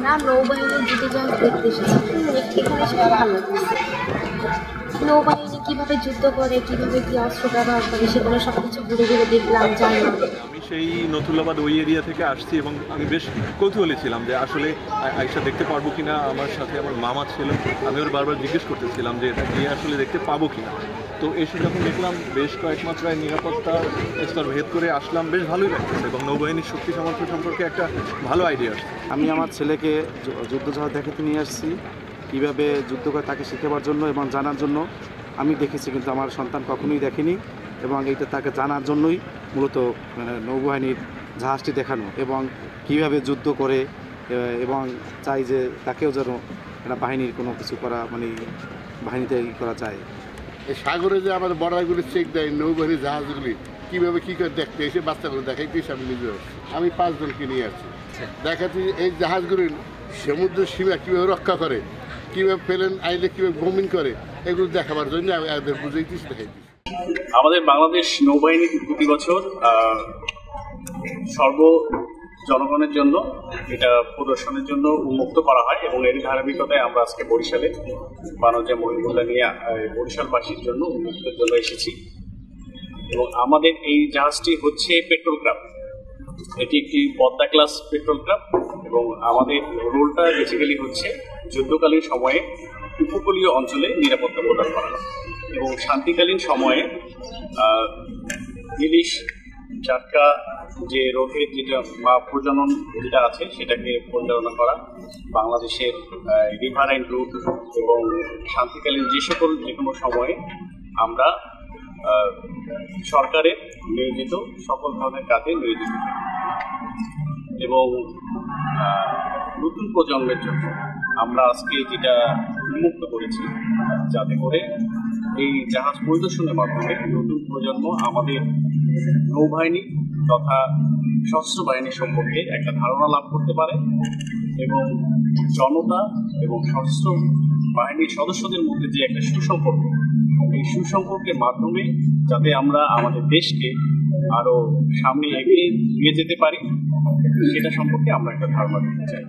না নৌবাহিনীর যুদ্ধজাহাজ দেখতে এসেছি। এখানে এসে খুব ভালো লাগছে। নৌবাহিনী কীভাবে যুদ্ধ করে, কীভাবে কী অস্ত্র ব্যবহার করে, সেগুলো সব কিছু ঘুরে ঘুরে দেখলাম, জানলাম। আমি সেই নথুল্লাবাদ ওই এরিয়া থেকে আসছি এবং আমি বেশ কৌতূহলী ছিলাম যে আসলে আইসা দেখতে পারবো কিনা। আমার সাথে আমার মামা ছিল, আমি ওর বারবার জিজ্ঞেস করতেছিলাম যে এটা গিয়ে আসলে দেখতে পাবো কিনা। তো এসে যখন দেখলাম বেশ কয়েক মাত্রায় নিরাপত্তা স্তর ভেদ করে আসলাম, বেশ ভালোই লাগছে এবং নৌবাহিনীর শক্তি সামর্থ্য সম্পর্কে একটা ভালো আইডিয়া আসছে। আমি আমার ছেলেকে যুদ্ধজাহাজ দেখাতে নিয়ে আসছি, কীভাবে যুদ্ধ করে তাকে শেখাবার জন্য এবং জানার জন্য। আমি দেখেছি কিন্তু আমার সন্তান কখনোই দেখেনি, এবং এইটা তাকে জানার জন্যই মূলত নৌবাহিনীর জাহাজটি দেখানো এবং কীভাবে যুদ্ধ করে, এবং চাই যে তাকেও যেন একটা বাহিনীর কোনো কিছু করা, মানে বাহিনীতে করা যায়। এই সাগরে যে আমাদের বর্ডারগুলি চেক দেয়, নৌবাহিনীর জাহাজগুলি কীভাবে কী করে দেখতে এসে বাচ্চাগুলো দেখাইতেছি। আমি নিজেও আমি 5 জনকে নিয়ে আসছি দেখাচ্ছি এই জাহাজগুলির সমুদ্রের সীমা কীভাবে রক্ষা করে, কীভাবে প্লেন আইলে কীভাবে বোমিং করে, এগুলো দেখাবার জন্য আমি এদের বুঝাইতেছি, দেখাইতেছি। আমাদের বাংলাদেশ নৌবাহিনী প্রতি বছর সর্ব জনগণের জন্য এটা প্রদর্শনের জন্য উন্মুক্ত করা হয়, এবং এর ধারাবাহিকতায় আমরা আজকে বরিশালে বানজা মহিবুল্লাহ নিয়ে বরিশালবাসীর জন্য উন্মুক্তের জন্য এসেছি। এবং আমাদের এই জাহাজটি হচ্ছে পেট্রোল ক্রাফট, এটি একটি পদ্মা ক্লাস পেট্রোল ক্রাফট, এবং আমাদের রোলটা বেসিক্যালি হচ্ছে যুদ্ধকালীন সময়ে উপকূলীয় অঞ্চলে নিরাপত্তা প্রদান করা এবং শান্তিকালীন সময়ে ইলিশ জাটকা যে রোগের যেটা বা প্রজনন যেটা আছে সেটাকে পরিচালনা করা, বাংলাদেশের রিভারাইন রুট এবং শান্তিকালীন যে কোনো সময়ে আমরা সরকারের নিয়োজিত সকল ধরনের কাজে নিয়োজিত এবং নতুন প্রজন্মের জন্য আমরা আজকে যেটা উন্মুক্ত করেছি, যাতে করে এই জাহাজ পরিদর্শনের মাধ্যমে নতুন প্রজন্ম আমাদের নৌবাহিনী তথা সশস্ত্র বাহিনী সম্পর্কে একটা ধারণা লাভ করতে পারে, এবং জনতা এবং সশস্ত্র বাহিনীর সদস্যদের মধ্যে যে একটা সুসম্পর্ক, এই সুসম্পর্কের মাধ্যমে যাতে আমরা আমাদের দেশকে আরও সামনে এগিয়ে নিয়ে যেতে পারি, সেটা সম্পর্কে আমরা একটা ধারণা দিতে চাই।